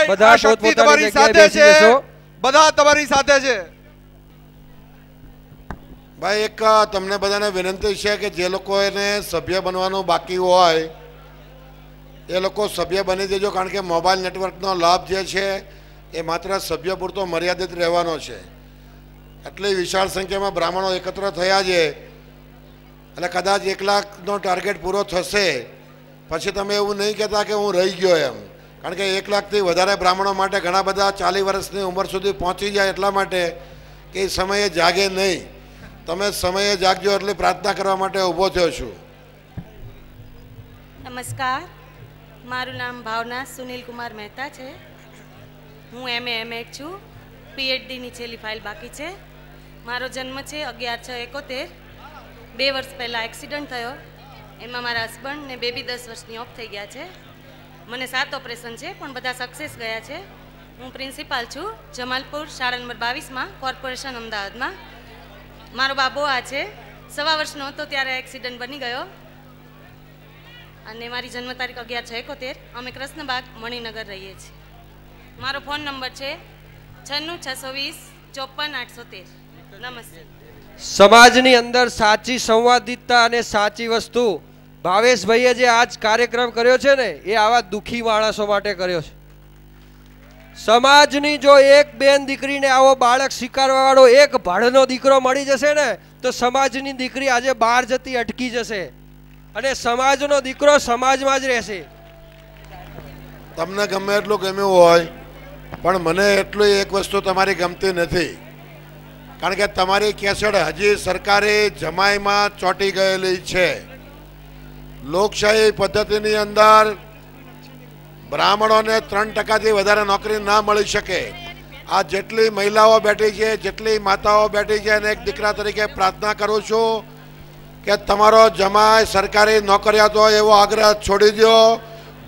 બધા પોતપોતાની જગ્યાએ બેસી જશો. બધા તમારી સાથે છે. ભાઈ એક તમને બધાને વિનંતી છે કે જે લોકોને સભ્ય બનવાનું બાકી હોય એ લોકો સભ્ય બની દેજો, કારણ કે મોબાઈલ નેટવર્કનો લાભ જે છે એ માત્ર સભ્ય પૂરતો મર્યાદિત રહેવાનો છે. એટલી વિશાળ સંખ્યામાં બ્રાહ્મણો એકત્ર થયા છે એટલે કદાચ 1 લાખનો ટાર્ગેટ પૂરો થશે પછી તમે એવું નહીં કહેતા કે હું રહી ગયો એમ, કારણ કે 1 લાખથી વધારે બ્રાહ્મણો માટે ઘણા બધા 40 વર્ષની ઉંમર સુધી પહોંચી જાય એટલા માટે કે એ સમયે જાગે નહીં. તમે સમયે જાગજો એટલે પ્રાર્થના કરવા માટે ઊભો થયો છું. નમસ્કાર, મારું નામ ભાવના સુનિલ કુમાર મહેતા છે. હું MA છું. PhDની છેલ્લી ફાઇલ બાકી છે. મારો જન્મ છે 11/6/71. 2 વર્ષ પહેલાં એક્સિડન્ટ થયો, એમાં મારા હસબન્ડ ને બેબી 10 વર્ષની ઓફ થઈ ગયા છે. મને 7 ઓપરેશન છે પણ બધા સક્સેસ ગયા છે. હું પ્રિન્સિપાલ છું જમાલપુર શાળા નંબર 22માં, કોર્પોરેશન અમદાવાદમાં. મારો બાબો આ છે, 1.25 વર્ષનો હતો ત્યારે એક્સિડન્ટ બની ગયો અને મારી જન્મ તારીખ 11/6/71. અમે કૃષ્ણબાગ મણિનગર રહીએ છીએ. મારો ફોન નંબર છે 96 620 54 813. નમસ્તે. સમાજની અંદર સાચી સંવાદિતતા અને સાચી વસ્તુ ભાવેશભાઈએ જે આજ કાર્યક્રમ કર્યો છે ને એ આવા દુઃખી માણસો માટે કર્યો છે. સમાજની જો એક બેન દીકરીને આવો બાળક સ્વીકારવા વાળો એક ભાડનો દીકરો મળી જશે ને તો સમાજની દીકરી આજે બહાર જતી અટકી જશે અને સમાજનો દીકરો સમાજમાં જ રહેશે. તમને ગમે એટલું ગમ્યું હોય પણ મને એટલું એક વસ્તુ તમારી ગમતી નથી, કારણ કે તમારી કેસેટ હજી સરકારી જમાઈમાં ચોંટી ગયેલી છે. લોકશાહી પદ્ધતિની અંદર બ્રાહ્મણોને 3% વધારે નોકરી ના મળી શકે. આ જેટલી મહિલાઓ બેઠી છે, જેટલી માતાઓ બેઠી છે, અને એક દીકરા તરીકે પ્રાર્થના કરું છું કે તમારો જમાઈ સરકારી નોકરિયાત હોય એવો આગ્રહ છોડી દો.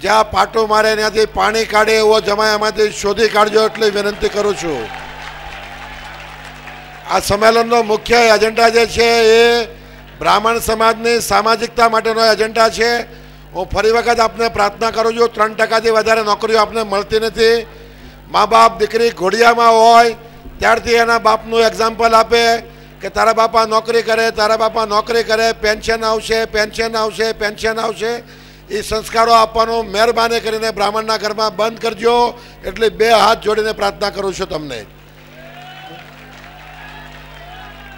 જ્યાં પાટું મારે ત્યાંથી પાણી કાઢે એવો જમાઈ એમાંથી શોધી કાઢજો એટલી વિનંતી કરું છું. આ સંમેલનનો મુખ્ય એજન્ડા જે છે એ બ્રાહ્મણ સમાજની સામાજિકતા માટેનો એજન્ડા છે. હું ફરી વખત આપને પ્રાર્થના કરું છું, 3%થી વધારે નોકરીઓ આપને મળતી નથી. મા બાપ દીકરી ઘોડિયામાં હોય ત્યારથી એના બાપનું એક્ઝામ્પલ આપે કે તારા બાપા નોકરી કરે, તારા બાપા નોકરી કરે, પેન્શન આવશે, પેન્શન આવશે, પેન્શન આવશે. એ સંસ્કારો આપવાનું મહેરબાની કરીને બ્રાહ્મણના ઘરમાં બંધ કરજો એટલે 2 હાથ જોડીને પ્રાર્થના કરું છું તમને.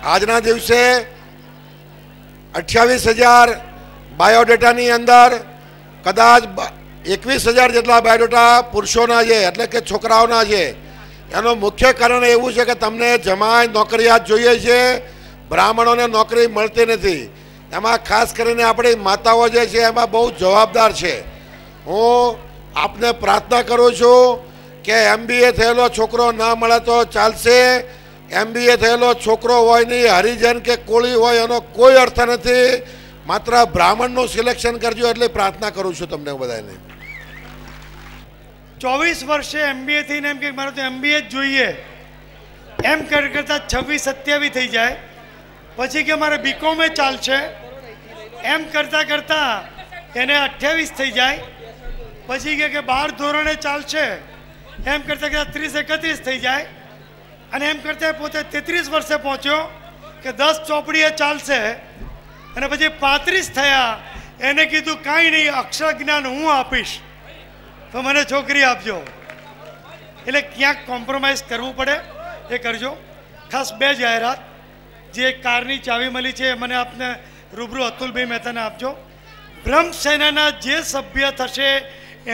આજના દિવસે 28,000 બાયોડેટાની અંદર કદાચ 21,000 જેટલા બાયોડેટા પુરુષોના છે, એટલે કે છોકરાઓના છે. એનું મુખ્ય કારણ એવું છે કે તમને જમાઈ નોકરિયાત જોઈએ છે, બ્રાહ્મણોને નોકરી મળતી નથી. એમાં ખાસ કરીને આપણી માતાઓ જે છે એમાં બહુ જવાબદાર છે. હું આપને પ્રાર્થના કરું છું કે MBA થયેલો છોકરો ના મળે તો ચાલશે, MBA થયેલો છોકરો હોય નહીં, હરિજન કે કોળી હોય એનો કોઈ અર્થ નથી. માત્ર બ્રાહ્મણનું સિલેક્શન કરજો એટલે પ્રાર્થના કરું છું તમને બધાને. 24 વર્ષે MBA થઈને એમ કે મારે તો MBA જ જોઈએ એમ કરતાં 26-27 થઈ જાય, પછી કે મારે BCom ચાલશે એમ કરતાં કરતાં એને 28 થઈ જાય, પછી કે 12 ધોરણે ચાલશે એમ કરતાં કરતાં 30-31 થઈ જાય, અને એમ કરતાં પોતે 33 વર્ષે પહોંચ્યો કે 10 ચોપડીએ ચાલશે, અને પછી 35 થયા. એને કીધું કાંઈ નહીં, અક્ષર જ્ઞાન હું આપીશ તો મને છોકરી આપજો. એટલે ક્યાંક કોમ્પ્રોમાઇઝ કરવું પડે એ કરજો. ખાસ 2 જાહેરાત, જે કારની ચાવી મળી છે મને આપને રૂબરૂ અતુલભાઈ મહેતાને આપજો. બ્રહ્મ સેનાના જે સભ્ય થશે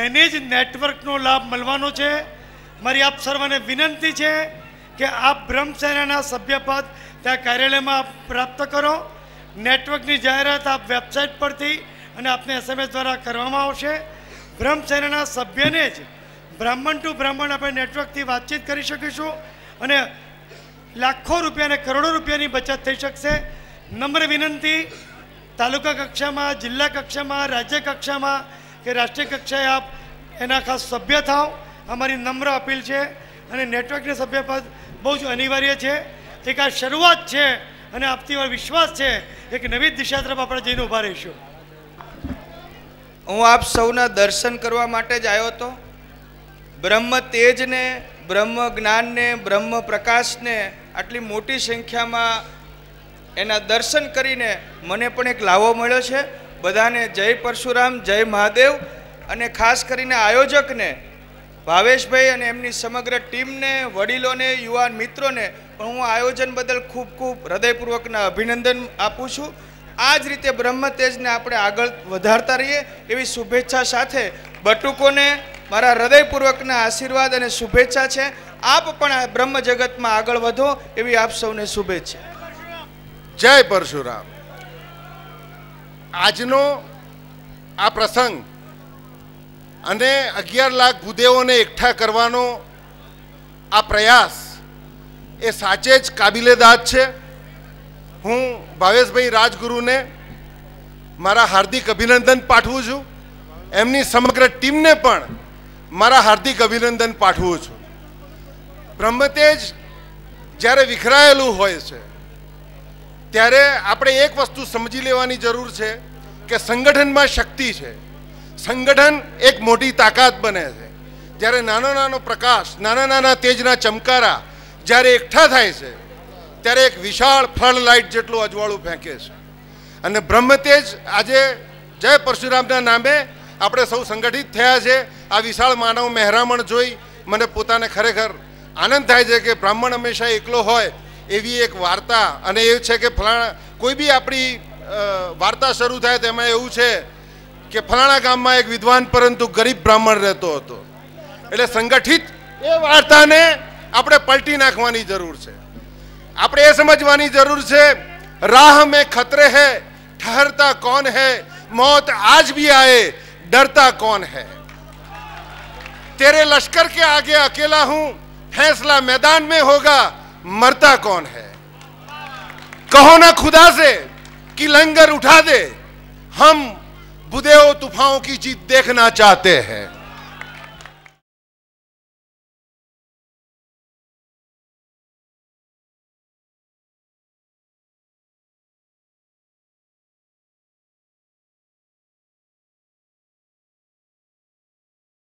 એને જ નેટવર્કનો લાભ મળવાનો છે. મારી આપ સર્વને વિનંતી છે કે આપ બ્રહ્મ સેનાના સભ્યપદ ત્યાં કાર્યાલયમાં પ્રાપ્ત કરો. નેટવર્કની જાહેરાત આપ વેબસાઇટ પરથી અને આપને SMS દ્વારા કરવામાં આવશે. બ્રહ્મ સેનાના સભ્યને જ બ્રાહ્મણ ટુ બ્રાહ્મણ આપણે નેટવર્કથી વાતચીત કરી શકીશું અને લાખો રૂપિયા અને કરોડો રૂપિયાની બચત થઈ શકશે. નમ્ર વિનંતી, તાલુકા કક્ષામાં, જિલ્લા કક્ષામાં, રાજ્ય કક્ષામાં કે રાષ્ટ્રીય કક્ષાએ આપ એના ખાસ સભ્ય થાવ, અમારી નમ્ર અપીલ છે. અને નેટવર્કના સભ્યપદ બહુ જ અનિવાર્ય છે. એક આ શરૂઆત છે અને આપતી વાર વિશ્વાસ છે એક નવી દિશા તરફ આપણે જઈને ઊભા રહીશું. હું આપ સૌના દર્શન કરવા માટે જ આવ્યો હતો. બ્રહ્મ તેજને, બ્રહ્મ જ્ઞાનને, બ્રહ્મ પ્રકાશને આટલી મોટી સંખ્યામાં એના દર્શન કરીને મને પણ એક લાવો મળ્યો છે. બધાને જય પરશુરામ, જય મહાદેવ. અને ખાસ કરીને આયોજકને ભાવેશભાઈ અને એમની સમગ્ર ટીમને, વડીલોને, યુવાન મિત્રોને પણ હું આયોજન બદલ ખૂબ ખૂબ હૃદયપૂર્વકના અભિનંદન આપું છું. આ જ રીતે બ્રહ્મ તેજને આપણે આગળ વધારતા રહીએ એવી શુભેચ્છા સાથે બટુકોને મારા હૃદયપૂર્વકના આશીર્વાદ અને શુભેચ્છા છે. આપ પણ આ બ્રહ્મ જગતમાં આગળ વધો એવી આપ સૌને શુભેચ્છા. જય પરશુરામ. આજનો આ પ્રસંગ અને 11 લાખ ભૂદેવોને એકઠા કરવાનો આ પ્રયાસ એ સાચે જ કાબિલેદાદ છે. હું ભાવેશભાઈ રાજગુરુને મારા હાર્દિક અભિનંદન પાઠવું છું. એમની સમગ્ર ટીમને પણ મારા હાર્દિક અભિનંદન પાઠવું છું. બ્રહ્મતેજ જ્યારે વિખરાયેલું હોય છે ત્યારે આપણે એક વસ્તુ સમજી લેવાની જરૂર છે કે સંગઠનમાં શક્તિ છે. સંગઠન એક મોટી તાકાત બને છે. જ્યારે નાનો નાનો પ્રકાશ, નાના નાના તેજના ચમકારા જ્યારે એકઠા થાય છે ત્યારે એક વિશાળ ફ્લડ લાઇટ જેટલું અજવાળું ફેંકે છે. અને બ્રહ્મતેજ આજે જય પરશુરામના નામે આપણે સૌ સંગઠિત થયા છે. આ વિશાળ માનવ મહેરામણ જોઈ મને પોતાને ખરેખર આનંદ થાય છે કે બ્રાહ્મણ હંમેશા એકલો હોય એવી એક વાર્તા. અને એ છે કે ફલાણા કોઈ બી આપણી વાર્તા શરૂ થાય તેમાં એવું છે કે ફલાણા ગામમાં એક વિદ્વાન પરંતુ ગરીબ બ્રાહ્મણ રહેતો હતો. એટલે સંગઠિત એ વાર્તાને આપણે પલટી નાખવાની જરૂર છે. આપણે એ સમજવાની જરૂર છે રાહ મેં ખતરે હૈ, ठहरता कौन है, मौत आज भी आए, डरता कौन है. तेरे लश्कर के आगे अकेला हूं, फैसला मैदान में होगा, मरता कौन है. कहो ना खुदा से कि लंगर उठा दे, हम बुदेव तूफानों की जीत देखना चाहते हैं.